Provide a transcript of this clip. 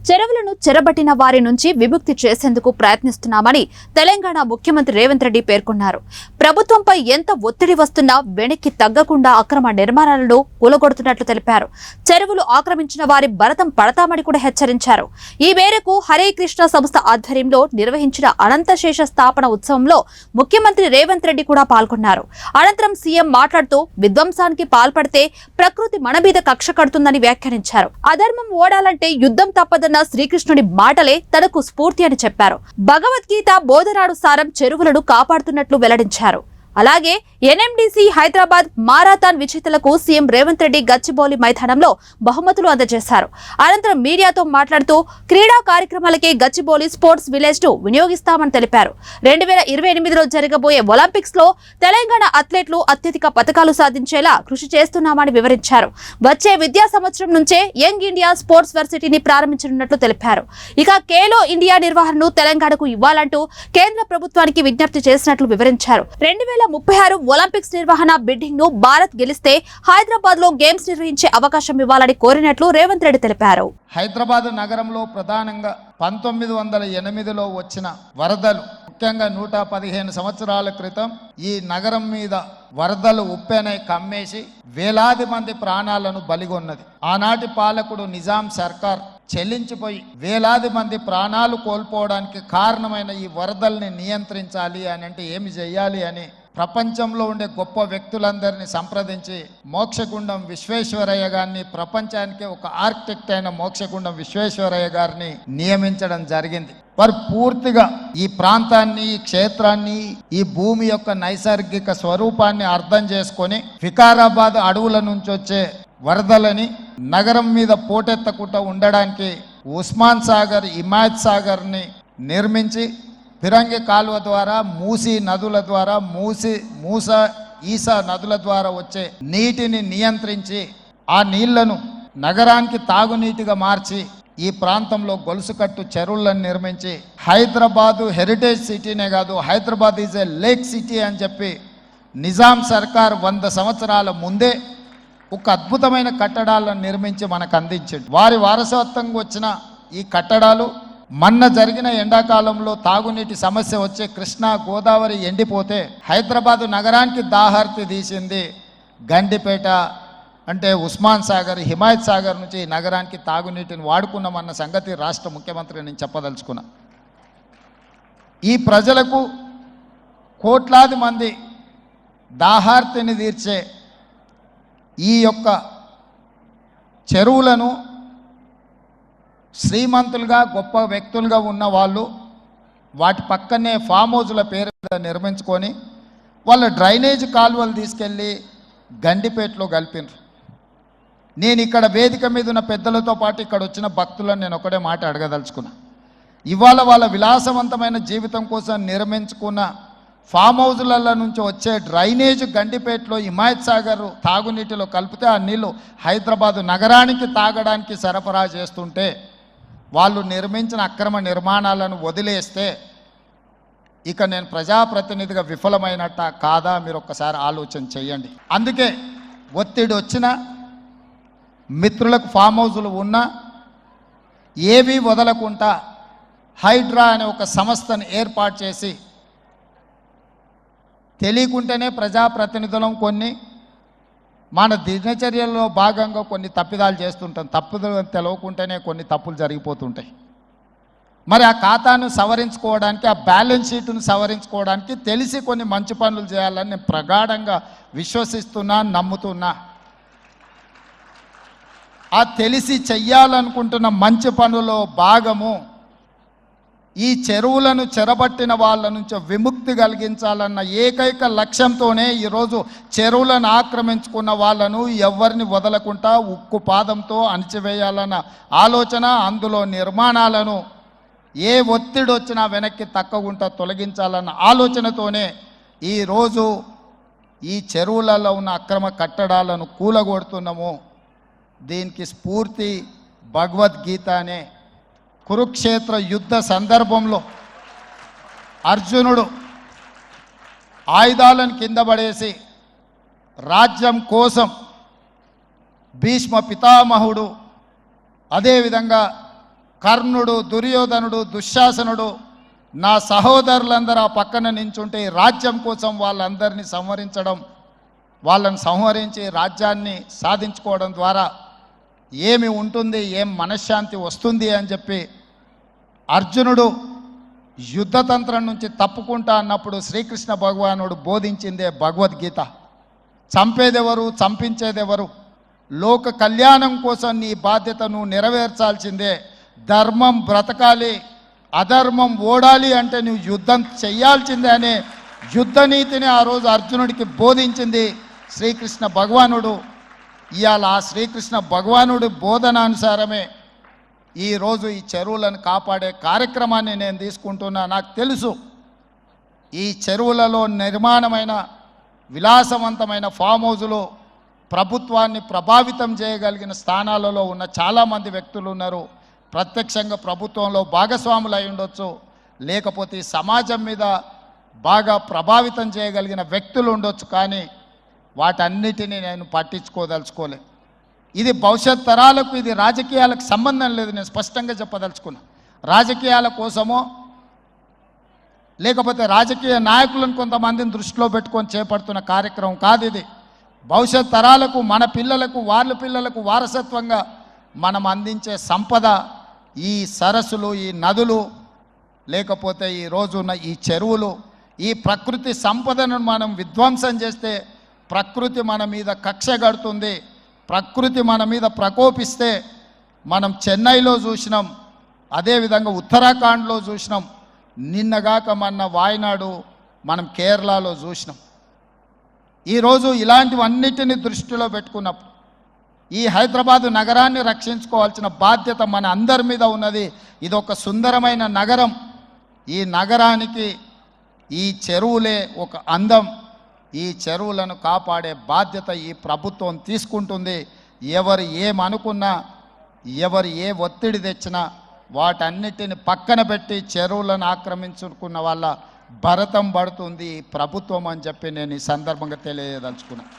చెరువులను చెరబట్టిన వారి నుంచి విముక్తి చేసేందుకు ప్రయత్నిస్తున్నామని తెలంగాణ ముఖ్యమంత్రి రేవంత్ రెడ్డి పేర్కొన్నారు. ప్రభుత్వంపై ఎంత ఒత్తిడి వస్తున్నా వెనక్కి తగ్గకుండా అక్రమ నిర్మాణాలను కూలగొడుతున్నట్లు తెలిపారు. చెరువులు ఆక్రమించిన వారి భరతం పడతామని కూడా హెచ్చరించారు. ఈ మేరకు హరే కృష్ణ సంస్థ ఆధ్వర్యంలో నిర్వహించిన అనంతశేష స్థాపన ఉత్సవంలో ముఖ్యమంత్రి రేవంత్ రెడ్డి కూడా పాల్గొన్నారు. అనంతరం సీఎం మాట్లాడుతూ విధ్వంసానికి పాల్పడితే ప్రకృతి మన మీద కక్ష కడుతుందని వ్యాఖ్యానించారు. అధర్మం ఓడాలంటే యుద్ధం తప్పదన్న శ్రీకృష్ణుడి మాటలే తనకు స్ఫూర్తి అని చెప్పారు. భగవద్గీత బోధనాడు సారం చెరువులను కాపాడుతున్నట్లు వెల్లడించారు. అలాగే ఎన్ఎండిసి హైదరాబాద్ మారాథాన్ విజేతలకు సీఎం రేవంత్ రెడ్డి గచ్చిబౌలి మైదానంలో బహుమతులు అందజేశారు. అనంతరం మీడియాతో మాట్లాడుతూ క్రీడా కార్యక్రమాలకే గచ్చిబౌలి స్పోర్ట్స్ విలేజ్ ను వినియోగిస్తామని తెలిపారు. 2028లో జరగబోయే ఒలింపిక్స్ లో తెలంగాణ అథ్లెట్లు అత్యధిక పతకాలు సాధించేలా కృషి చేస్తున్నామని వివరించారు. వచ్చే విద్యా సంవత్సరం నుంచే యంగ్ ఇండియా స్పోర్ట్స్ వర్సిటీని ప్రారంభించనున్నట్లు తెలిపారు. ఇక ఖేలో ఇండియా నిర్వహణను తెలంగాణకు ఇవ్వాలంటూ కేంద్ర ప్రభుత్వానికి విజ్ఞప్తి చేసినట్లు వివరించారు. 2036 ఒలింపిక్స్ నిర్వహణ బిడ్డింగ్ ను భారత్ గెలిస్తే హైదరాబాద్ లో గేమ్స్ నిర్వహించే అవకాశం ఇవ్వాలని కోరినట్లు రేవంత్ రెడ్డి తెలిపారు. హైదరాబాద్ నగరంలో ప్రధానంగా 1908లో వచ్చిన వరదలు, ముఖ్యంగా 115 సంవత్సరాల క్రితం ఈ నగరం మీద వరదలు ఉప్పెనై కమ్మేసి వేలాది మంది ప్రాణాలను బలిగొన్నది. ఆనాటి పాలకుడు నిజాం సర్కార్ చెల్లించిపోయి వేలాది మంది ప్రాణాలు కోల్పోవడానికి కారణమైన ఈ వరదల్ని నియంత్రించాలి అని అంటే ఏమి చేయాలి అని ప్రపంచంలో ఉండే గొప్ప వ్యక్తులందరినీ సంప్రదించి మోక్షగుండం విశ్వేశ్వరయ్య గారిని, ప్రపంచానికి ఒక ఆర్కిటెక్ట్ అయిన మోక్షగుండం విశ్వేశ్వరయ్య గారిని నియమించడం జరిగింది. వారు పూర్తిగా ఈ ప్రాంతాన్ని, ఈ క్షేత్రాన్ని, ఈ భూమి యొక్క నైసర్గిక స్వరూపాన్ని అర్థం చేసుకొని వికారాబాద్ అడవుల నుంచి వచ్చే వరదలని నగరం మీద పోటెత్తకుండా ఉండడానికి ఉస్మాన్ సాగర్, హిమాయత్ సాగర్ని నిర్మించి ఫిరంగి కాలువ ద్వారా, మూసీ నదుల ద్వారా, ఈసా నదుల ద్వారా వచ్చే నీటిని నియంత్రించి ఆ నీళ్లను నగరానికి తాగునీటిగా మార్చి ఈ ప్రాంతంలో గొలుసుకట్టు చెరువులను నిర్మించి హైదరాబాదు హెరిటేజ్ సిటీనే కాదు, Hyderabad is a lake city అని చెప్పి నిజాం సర్కార్ 100 సంవత్సరాల ముందే ఒక అద్భుతమైన కట్టడాలను నిర్మించి మనకు అందించాడు. వారి వారసత్వంగా వచ్చిన ఈ కట్టడాలు మొన్న జరిగిన ఎండాకాలంలో తాగునీటి సమస్య వచ్చే కృష్ణా, గోదావరి ఎండిపోతే హైదరాబాదు నగరానికి దాహార్తి తీసింది గండిపేట, అంటే ఉస్మాన్ సాగర్, హిమాయత్ సాగర్ నుంచి ఈ నగరానికి తాగునీటిని వాడుకున్నామన్న సంగతి రాష్ట్ర ముఖ్యమంత్రి నేను చెప్పదలుచుకున్నా. ఈ ప్రజలకు కోట్లాది మంది దాహార్తిని తీర్చే ఈ యొక్క చెరువులను శ్రీమంతులుగా, గొప్ప వ్యక్తులుగా ఉన్న వాళ్ళు వాటి పక్కనే ఫామ్ హౌజుల పేరు మీద నిర్మించుకొని వాళ్ళ డ్రైనేజ్ కాలువలు తీసుకెళ్ళి గండిపేటలో కలిపినారు. నేను ఇక్కడ వేదిక మీద ఉన్న పెద్దలతో పాటు ఇక్కడ వచ్చిన భక్తులను నేను ఒకటే మాట అడగదలుచుకున్నా. ఇవాళ వాళ్ళ విలాసవంతమైన జీవితం కోసం నిర్మించుకున్న ఫామ్ హౌజులలో నుంచి వచ్చే డ్రైనేజ్ గండిపేటలో హిమాయత్ సాగర్ తాగునీటిలో కలిపితే ఆ నీళ్ళు హైదరాబాదు నగరానికి తాగడానికి సరఫరా చేస్తుంటే వాళ్ళు నిర్మించిన అక్రమ నిర్మాణాలను వదిలేస్తే ఇక నేను ప్రజాప్రతినిధిగా విఫలమైనట్ట కాదా మీరు ఒక్కసారి ఆలోచన చేయండి. అందుకే ఒత్తిడి వచ్చినా, మిత్రులకు ఫామ్ హౌజులు ఉన్నా ఏవీ వదలకుండా హైడ్రా అనే ఒక సంస్థను ఏర్పాటు చేసి తెలియకుంటేనే ప్రజాప్రతినిధులం కొన్ని మన దినచర్యల్లో భాగంగా కొన్ని తప్పిదాలు చేస్తుంటాం. తప్పులు తెలవకుంటేనే కొన్ని తప్పులు జరిగిపోతుంటాయి. మరి ఆ ఖాతాను సవరించుకోవడానికి, ఆ బ్యాలెన్స్ షీట్ను సవరించుకోవడానికి తెలిసి కొన్ని మంచి పనులు చేయాలని నేను ప్రగాఢంగా విశ్వసిస్తున్నా, నమ్ముతున్నా. ఆ తెలిసి చెయ్యాలనుకుంటున్న మంచి పనులో భాగము ఈ చెరువులను చెరబట్టిన వాళ్ళ నుంచి విముక్తి కలిగించాలన్న ఏకైక లక్ష్యంతోనే ఈరోజు చెరువులను ఆక్రమించుకున్న వాళ్ళను ఎవరిని వదలకుండా ఉక్కు పాదంతో అణిచివేయాలన్న ఆలోచన, అందులో నిర్మాణాలను ఏ ఒత్తిడి వచ్చినా వెనక్కి తక్కకుండా తొలగించాలన్న ఆలోచనతోనే ఈరోజు ఈ చెరువులలో ఉన్న అక్రమ కట్టడాలను కూలగొడుతున్నాము. దీనికి స్ఫూర్తి భగవద్గీత అనే కురుక్షేత్ర యుద్ధ సందర్భంలో అర్జునుడు ఆయుధాలను కింద పడేసి రాజ్యం కోసం భీష్మ పితామహుడు, అదేవిధంగా కర్ణుడు, దుర్యోధనుడు, దుశ్శాసనుడు, నా సహోదరులందరూ ఆ పక్కన నించుంటే ఈ రాజ్యం కోసం వాళ్ళందరినీ సంహరించడం, వాళ్ళని సంహరించి రాజ్యాన్ని సాధించుకోవడం ద్వారా ఏమి ఉంటుంది, ఏం మనశ్శాంతి వస్తుంది అని చెప్పి అర్జునుడు యుద్ధతంత్రం నుంచి తప్పుకుంటా అన్నప్పుడు శ్రీకృష్ణ భగవానుడు బోధించిందే భగవద్గీత. చంపేదెవరు, చంపించేదెవరు, లోక కళ్యాణం కోసం నీ బాధ్యతను నెరవేర్చాల్సిందే. ధర్మం బ్రతకాలి, అధర్మం ఓడాలి అంటే నువ్వు యుద్ధం చెయ్యాల్సిందే అనే యుద్ధ నీతిని ఆ రోజు అర్జునుడికి బోధించింది శ్రీకృష్ణ భగవానుడు. ఇవాళ ఆ శ్రీకృష్ణ భగవానుడి బోధనానుసారమే ఈరోజు ఈ చెరువులను కాపాడే కార్యక్రమాన్ని నేను తీసుకుంటున్నా. నాకు తెలుసు ఈ చెరువులలో నిర్మాణమైన విలాసవంతమైన ఫామ్ హౌజులు ప్రభుత్వాన్ని ప్రభావితం చేయగలిగిన స్థానాలలో ఉన్న చాలామంది వ్యక్తులు ఉన్నారు. ప్రత్యక్షంగా ప్రభుత్వంలో భాగస్వాములు అయి ఉండొచ్చు, లేకపోతే ఈ సమాజం మీద బాగా ప్రభావితం చేయగలిగిన వ్యక్తులు ఉండొచ్చు. కానీ వాటన్నిటినీ నేను పట్టించుకోదలుచుకోలే. ఇది భవిష్యత్ తరాలకు, ఇది రాజకీయాలకు సంబంధం లేదు. నేను స్పష్టంగా చెప్పదలుచుకున్నా. రాజకీయాల కోసమో లేకపోతే రాజకీయ నాయకులను కొంతమందిని దృష్టిలో పెట్టుకొని చేపడుతున్న కార్యక్రమం కాదు ఇది. భవిష్యత్ తరాలకు, మన పిల్లలకు, వాళ్ళ పిల్లలకు వారసత్వంగా మనం అందించే సంపద ఈ సరస్సులు, ఈ నదులు, లేకపోతే ఈ రోజున్న ఈ చెరువులు. ఈ ప్రకృతి సంపదను మనం విధ్వంసం చేస్తే ప్రకృతి మన మీద కక్ష కడుతుంది. ప్రకృతి మన మీద ప్రకోపిస్తే మనం చెన్నైలో చూసినాం, అదేవిధంగా ఉత్తరాఖండ్లో చూసినాం, నిన్నగాక మొన్న వాయనాడు, మనం కేరళలో చూసినాం. ఈరోజు ఇలాంటివన్నిటిని దృష్టిలో పెట్టుకున్నప్పుడు ఈ హైదరాబాదు నగరాన్ని రక్షించుకోవాల్సిన బాధ్యత మన అందరి మీద ఉన్నది. ఇది ఒక సుందరమైన నగరం. ఈ నగరానికి ఈ చెరువులే ఒక అందం. ఈ చెరువులను కాపాడే బాధ్యత ఈ ప్రభుత్వం తీసుకుంటుంది. ఎవరు ఏమనుకున్నా, ఎవరు ఏ ఒత్తిడి తెచ్చినా వాటన్నిటిని పక్కన పెట్టి చెరువులను ఆక్రమించుకున్న వాళ్ళ భరతం పడుతుంది ఈ ప్రభుత్వం అని చెప్పి నేను ఈ సందర్భంగా తెలియదలుచుకున్నాను.